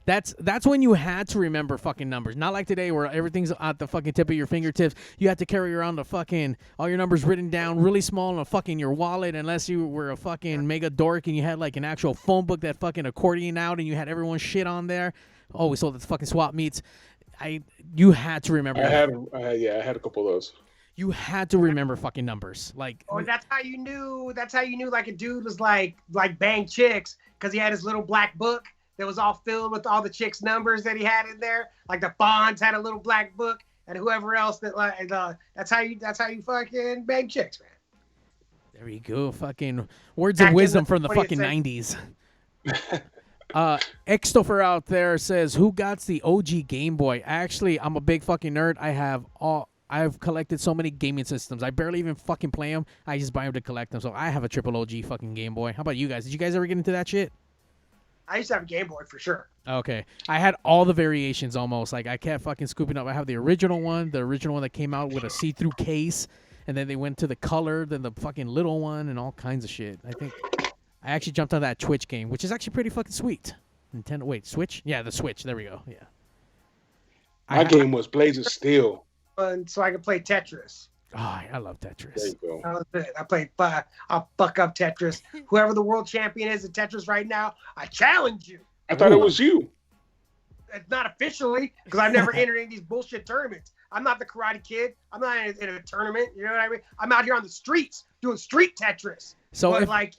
That's when you had to remember fucking numbers. Not like today where everything's at the fucking tip of your fingertips. You have to carry around the fucking all your numbers written down really small in a fucking your wallet, unless you were a fucking mega dork and you had like an actual phone book that fucking accordion out and you had everyone's shit on there. Oh, we sold the fucking swap meets. You had to remember. I had a couple of those. You had to remember fucking numbers. Like, that's how you knew. That's how you knew like a dude was like bang chicks, because he had his little black book that was all filled with all the chicks' numbers that he had in there. Like the Fonz had a little black book, and whoever else that that's how you fucking bang chicks, man. There you go, fucking words of wisdom from the fucking 90s. Xtopher out there says, "Who got the OG Game Boy?" Actually, I'm a big fucking nerd. I've collected so many gaming systems. I barely even fucking play them. I just buy them to collect them. So I have a triple OG fucking Game Boy. How about you guys? Did you guys ever get into that shit? I used to have a Game Boy for sure. Okay. I had all the variations almost. Like, I kept fucking scooping up. I have the original one that came out with a see-through case. And then they went to the color, then the fucking little one, and all kinds of shit. I think I actually jumped on that Twitch game, which is actually pretty fucking sweet. Nintendo, wait, Switch? Yeah, the Switch. There we go. Yeah. My game was Blaze of Steel. So I could play Tetris. Oh, I love Tetris. There you go. That was it. I played. I'll fuck up Tetris. Whoever the world champion is at Tetris right now, I challenge you. I thought it was you. It's not officially, because I've never entered any of these bullshit tournaments. I'm not the Karate Kid. I'm not in a tournament. You know what I mean? I'm out here on the streets doing street Tetris. So but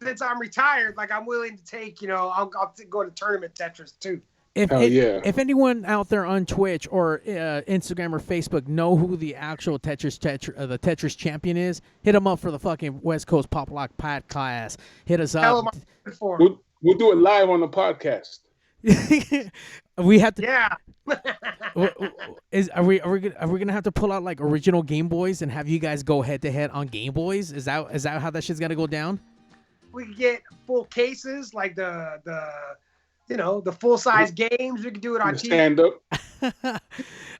since I'm retired, like I'm willing to take, I'll go to tournament Tetris too. If anyone out there on Twitch or Instagram or Facebook know who the actual the Tetris champion is, hit them up for the fucking West Coast Pop Lock podcast. Hit us up. We'll do it live on the podcast. We have to. Yeah. Are we gonna have to pull out like original Game Boys and have you guys go head to head on Game Boys? Is that how that shit's gonna go down? We could get full cases, like the full size games. We could do it on TV. Stand up.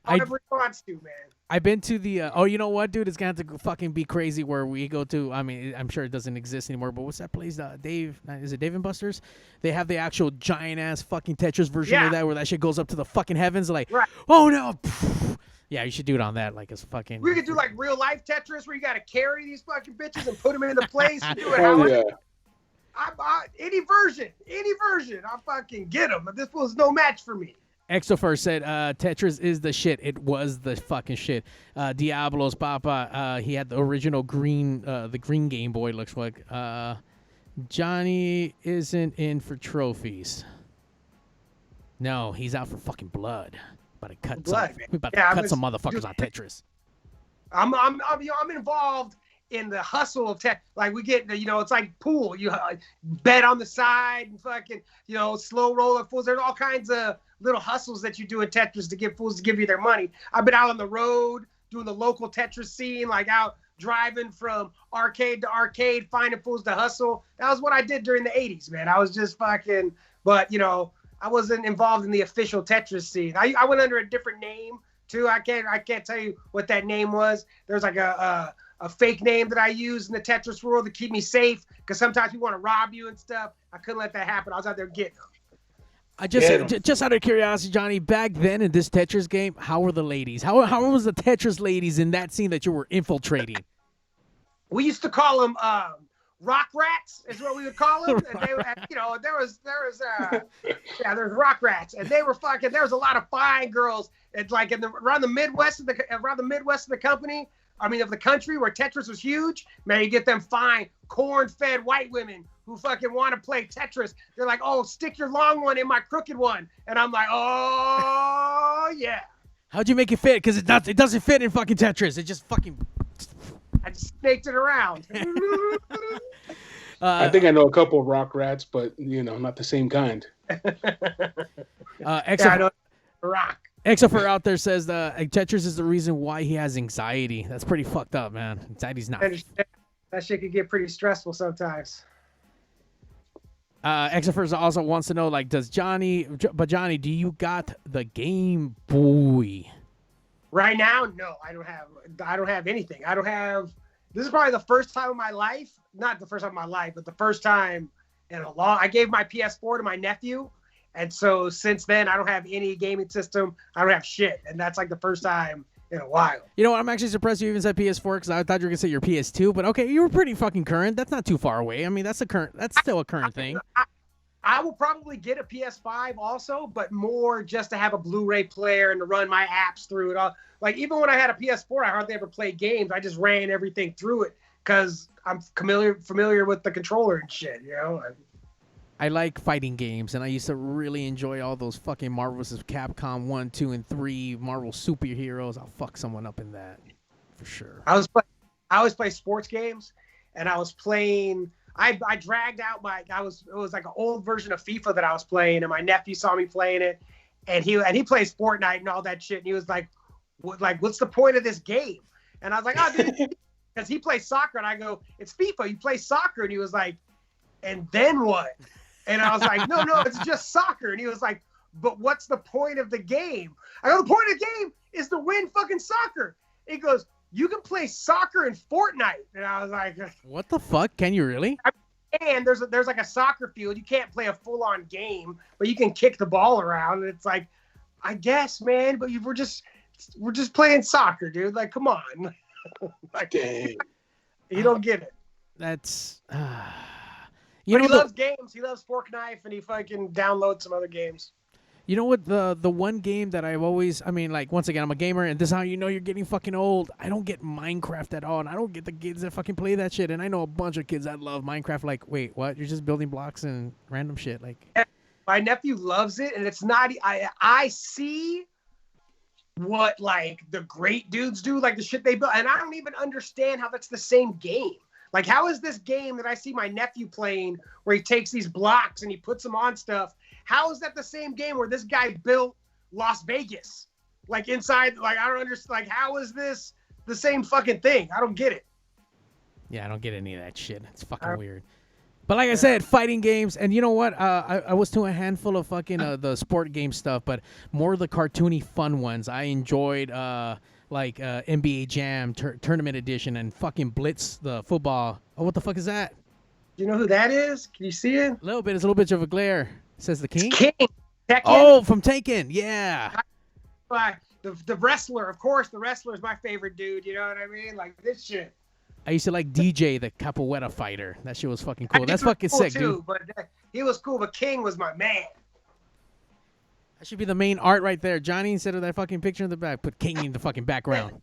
Whatever he wants to, man. I've been to the you know what, dude? It's gonna have to fucking be crazy where we go to. I mean, I'm sure it doesn't exist anymore, but what's that place? Dave? Is it Dave and Buster's? They have the actual giant ass fucking Tetris version of that, where that shit goes up to the fucking heavens. Like, oh no. Yeah, you should do it on that. Like, it's fucking. We could do like real life Tetris where you gotta carry these fucking bitches and put them into place. And do it any version, I'll fucking get them. But this was no match for me. Exofer said Tetris is the shit. It was the fucking shit. Diablo's Papa, he had the original green Game Boy, looks like. Johnny isn't in for trophies. No, he's out for fucking blood. About to cut some motherfuckers on Tetris. I'm involved in the hustle of tech. Like we get, it's like pool. You bet on the side and fucking, slow roller fools. There's all kinds of little hustles that you do in Tetris to get fools to give you their money. I've been out on the road doing the local Tetris scene, like out driving from arcade to arcade, finding fools to hustle. That was what I did during the 80s, man. I was just fucking, but I wasn't involved in the official Tetris scene. I went under a different name too. I can't tell you what that name was. There's like a fake name that I use in the Tetris world to keep me safe, because sometimes people want to rob you and stuff. I couldn't let that happen. I was out there getting them. Just out of curiosity, Johnny, back then in this Tetris game, how were the ladies? How was the Tetris ladies in that scene that you were infiltrating? We used to call them rock rats, is what we would call them. And they, there's rock rats, and they were fucking. There was a lot of fine girls, around the Midwest of the company. I mean, of the country where Tetris was huge. Man, you get them fine, corn-fed white women who fucking want to play Tetris. They're like, oh, stick your long one in my crooked one. And I'm like, oh, yeah. How'd you make it fit? Because it doesn't fit in fucking Tetris. It just fucking... I just snaked it around. I think I know a couple of rock rats, but, not the same kind. I know rock. Exofer out there says Tetris is the reason why he has anxiety. That's pretty fucked up, man. Anxiety's not. That shit can get pretty stressful sometimes. Exofer also wants to know, like, Johnny, do you got the Game Boy? Right now, no, I don't have anything. This is probably the first time in my life, not the first time in my life, but the first time in a long, I gave my PS4 to my nephew. And so since then, I don't have any gaming system. I don't have shit. And that's like the first time in a while. You know what? I'm actually surprised you even said PS4, because I thought you were going to say your PS2. But okay, you were pretty fucking current. That's not too far away. I mean, that's still a current thing. I will probably get a PS5 also, but more just to have a Blu-ray player and to run my apps through it all. Like, even when I had a PS4, I hardly ever played games. I just ran everything through it because I'm familiar with the controller and shit, I like fighting games, and I used to really enjoy all those fucking Marvel vs. Capcom 1, 2, and 3 Marvel superheroes. I'll fuck someone up in that for sure. I always play sports games, and I was playing. I dragged out it was like an old version of FIFA that I was playing, and my nephew saw me playing it, and he plays Fortnite and all that shit, and he was like, what's the point of this game? And I was like, oh, dude, because he plays soccer, and I go, it's FIFA. You play soccer, and he was like, and then what? And I was like, no, it's just soccer. And he was like, but what's the point of the game? I go, the point of the game is to win fucking soccer. He goes, you can play soccer in Fortnite. And I was like, what the fuck? Can you really? And there's like a soccer field. You can't play a full-on game, but you can kick the ball around. And it's like, I guess, man, but we're just playing soccer, dude. Like, come on. Like, dang. You don't get it. That's... he loves games. He loves Fork Knife, and he fucking downloads some other games. You know what? The one game that I've always, I mean, like, once again, I'm a gamer, and this is how you know you're getting fucking old. I don't get Minecraft at all, and I don't get the kids that fucking play that shit. And I know a bunch of kids that love Minecraft. Like, wait, what? You're just building blocks and random shit. Like, my nephew loves it, and it's not. I see what like the great dudes do, like the shit they build, and I don't even understand how that's the same game. Like, how is this game that I see my nephew playing, where he takes these blocks and he puts them on stuff? How is that the same game where this guy built Las Vegas? Like, inside, like, I don't understand. Like, how is this the same fucking thing? I don't get it. yeah, I don't get any of that shit. It's fucking weird. But like I said, fighting games, and you know what? I was to a handful of fucking the sport game stuff, but more of the cartoony fun ones. I enjoyed like NBA Jam Tournament Edition and fucking Blitz, the football. Oh, what the fuck is that? You know who that is? Can you see it? A little bit. It's a little bit of a glare. Says the King. King. Tekken. Oh, from Taken. Yeah. The wrestler, of course. The wrestler is my favorite dude. You know what I mean? Like this shit. I used to like DJ, the Capoeira fighter. That shit was fucking cool. That's fucking cool sick, too, dude. But he was cool. But King was my man. That should be the main art right there. Johnny, instead of that fucking picture in the back, put King in the fucking background.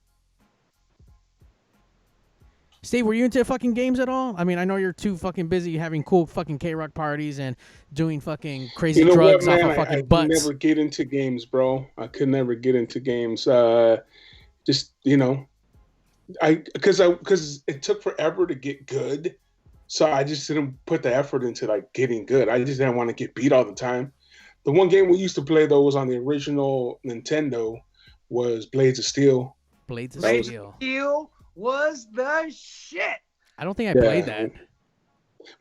Steve, were you into fucking games at all? I mean, I know you're too fucking busy having cool fucking K-Rock parties and doing fucking crazy drugs off of fucking butts. I could never get into games, bro. I could never get into games. Just, you know, because it took forever to get good. So I just didn't put the effort into like getting good. I just didn't want to get beat all the time. The one game we used to play though was on the original Nintendo was Blades of Steel. Blades of Steel. Was the shit. I don't think I played that.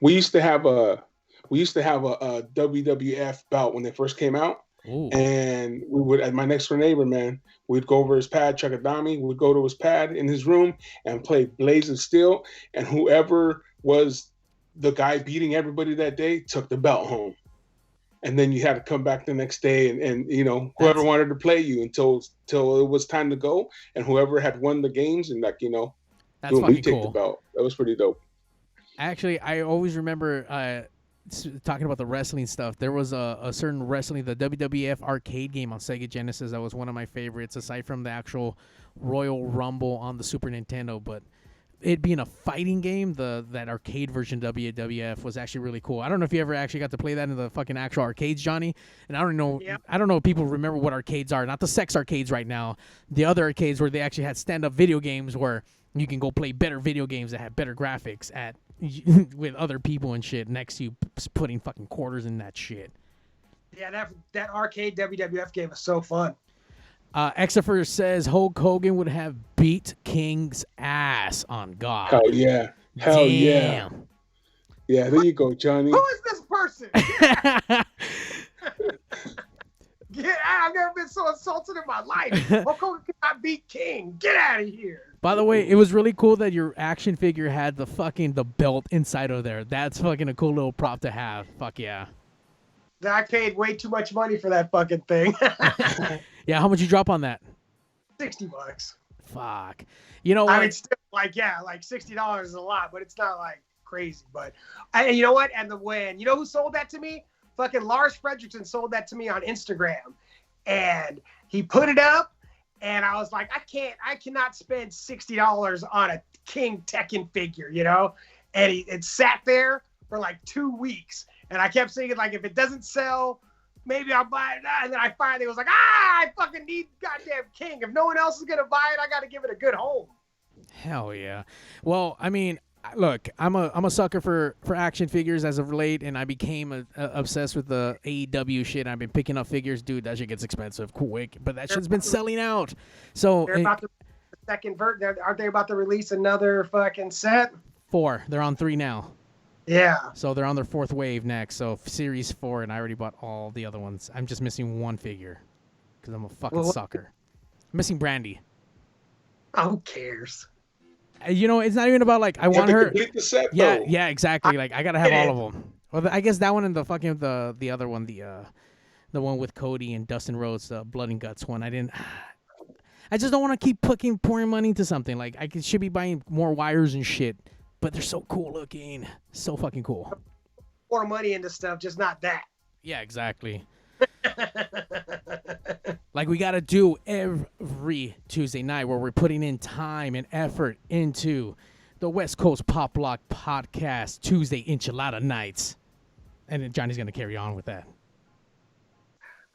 We used to have a WWF bout when they first came out. Ooh. And we would, at my next door neighbor, man, we'd go over his pad, Chuckadami, we'd go to his pad in his room and play Blades of Steel, and whoever was the guy beating everybody that day took the belt home. And then you had to come back the next day and you know, whoever wanted to play you until it was time to go, and whoever had won the games and like, you know, that's fucking take cool. The belt. That was pretty dope. Actually, I always remember talking about the wrestling stuff. There was a certain wrestling, the WWF arcade game on Sega Genesis that was one of my favorites, aside from the actual Royal Rumble on the Super Nintendo. But it being a fighting game, that arcade version of WWF was actually really cool. I don't know if you ever actually got to play that in the fucking actual arcades, Johnny. And I don't know if people remember what arcades are. Not the sex arcades right now. The other arcades where they actually had stand-up video games where you can go play better video games that have better graphics with other people and shit next to you, putting fucking quarters in that shit. Yeah, that arcade WWF game was so fun. Exifer says Hulk Hogan would have beat King's ass on God. Hell yeah. Hell Damn. yeah. Yeah, there you go, Johnny. Who is this person? I've never been so insulted in my life. Hulk Hogan cannot beat King. Get out of here. By the way, it was really cool that your action figure had the belt inside of there. That's fucking a cool little prop to have. Fuck yeah. I paid way too much money for that fucking thing. Yeah, how much you drop on that? $60. Fuck. You know what? I mean, still, like $60 is a lot, but it's not like crazy. But you know what? And you know who sold that to me? Fucking Lars Fredrickson sold that to me on Instagram, and he put it up, and I was like, I cannot spend $60 on a King Tekken figure, you know? And it sat there for like 2 weeks, and I kept saying, like, if it doesn't sell, maybe I'll buy it. And then I finally was like, I fucking need goddamn King. If no one else is gonna buy it, I got to give it a good home. Hell yeah. Well, I mean, look, I'm a sucker for action figures as of late, and I became obsessed with the AEW shit. I've been picking up figures, dude. That shit gets expensive quick, but that shit's been selling out. So they're about to the second aren't they about to release another fucking set? 4. They're on 3 now. Yeah. So they're on their 4th wave next. So Series 4, and I already bought all the other ones. I'm just missing one figure because I'm a fucking sucker. I'm missing Brandy. Who cares? You know, it's not even about like I want her. Complete the set, yeah, though. yeah, exactly. Like I gotta have all of them. Well, I guess that one and the fucking the other one, the one with Cody and Dustin Rhodes, the Blood and Guts one. I just don't want to keep pouring money into something. Like should be buying more wires and shit, but they're so cool looking, so fucking cool. More money into stuff, just not that. Yeah, exactly. Like we got to do every Tuesday night, where we're putting in time and effort into the West Coast Pop Lock Podcast Tuesday Enchilada Nights. And then Johnny's going to carry on with that.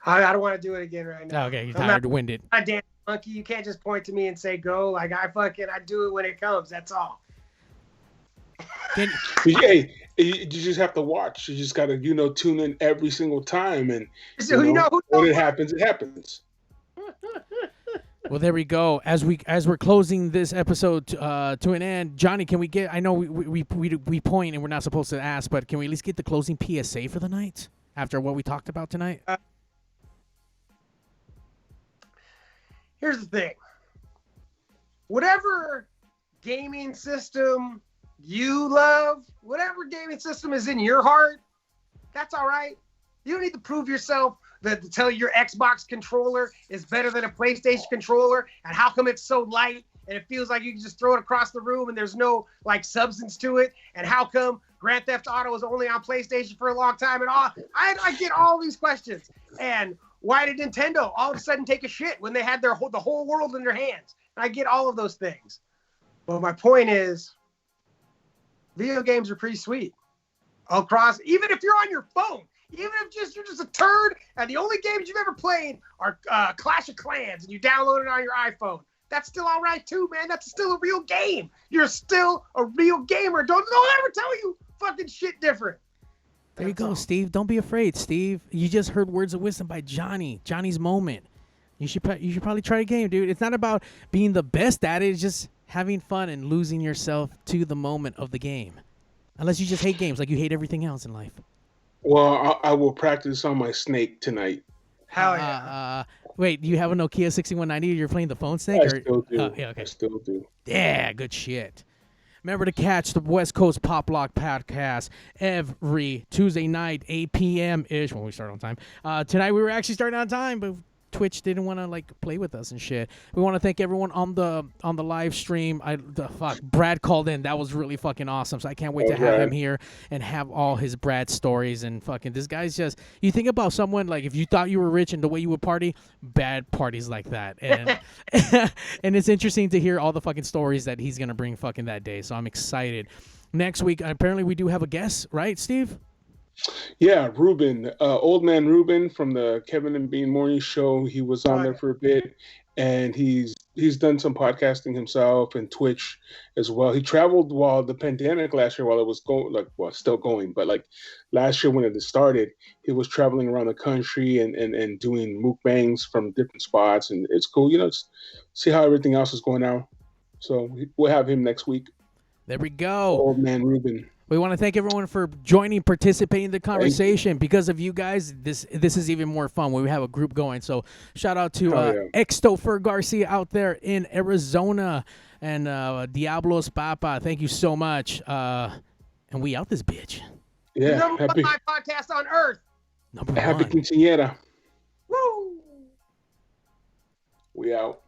I don't want to do it again right now. Okay, you're tired, winded. I'm not a damn monkey. You can't just point to me and say go. Like I do it when it comes. That's all. Hey, you just have to watch. You just got to, tune in every single time. And when it happens, it happens. Well, there we go. As we're closing this episode to an end, Johnny, can we get? I know we point and we're not supposed to ask, but can we at least get the closing PSA for the night after what we talked about tonight? Here's the thing. Whatever gaming system you love, whatever gaming system is in your heart, that's all right. You don't need to prove yourself to tell your Xbox controller is better than a PlayStation controller, and how come it's so light and it feels like you can just throw it across the room and there's no substance to it, and how come Grand Theft Auto was only on PlayStation for a long time and all. I get all these questions. And why did Nintendo all of a sudden take a shit when they had the whole world in their hands? I get all of those things. But my point is, video games are pretty sweet. Across, even if you're on your phone, even if you're just a turd and the only games you've ever played are Clash of Clans and you download it on your iPhone, that's still all right too, man. That's still a real game. You're still a real gamer. Don't ever tell you fucking shit different. There you go, Steve. Don't be afraid, Steve. You just heard words of wisdom by Johnny. Johnny's moment. You should probably try a game, dude. It's not about being the best at it. It's just having fun and losing yourself to the moment of the game. Unless you just hate games like you hate everything else in life. Well, I will practice on my snake tonight. Hell yeah. Wait, do you have a Nokia 6190 or you're playing the phone snake? I still do. Yeah, okay. I still do. Yeah, good shit. Remember to catch the West Coast Pop Lock Podcast every Tuesday night, 8 p.m.-ish, when we start on time. Tonight we were actually starting on time, but Twitch didn't want to play with us and shit. We want to thank everyone on the live stream. Brad called in. That was really fucking awesome. So I can't wait to have him here and have all his Brad stories. And fucking this guy's just, you think about someone if you thought you were rich and the way you would party, bad parties like that. And and it's interesting to hear all the fucking stories that he's gonna bring fucking that day. So I'm excited. Next week, apparently we do have a guest, right, Steve? Yeah, Ruben, old man Ruben from the Kevin and Bean Morning Show. He was on there for a bit, and he's done some podcasting himself and Twitch as well. He traveled while the pandemic last year, while it was going, still going, but last year when it started, he was traveling around the country and doing mukbangs from different spots, and it's cool, see how everything else is going now. So we'll have him next week. There we go. Old man Ruben. We want to thank everyone for joining, participating in the conversation. Because of you guys, this is even more fun when we have a group going. So shout out to Extofer Garcia out there in Arizona and Diablos Papa. Thank you so much. And we out this bitch. Yeah. Number one podcast on earth. Happy Quinceañera. Woo! We out.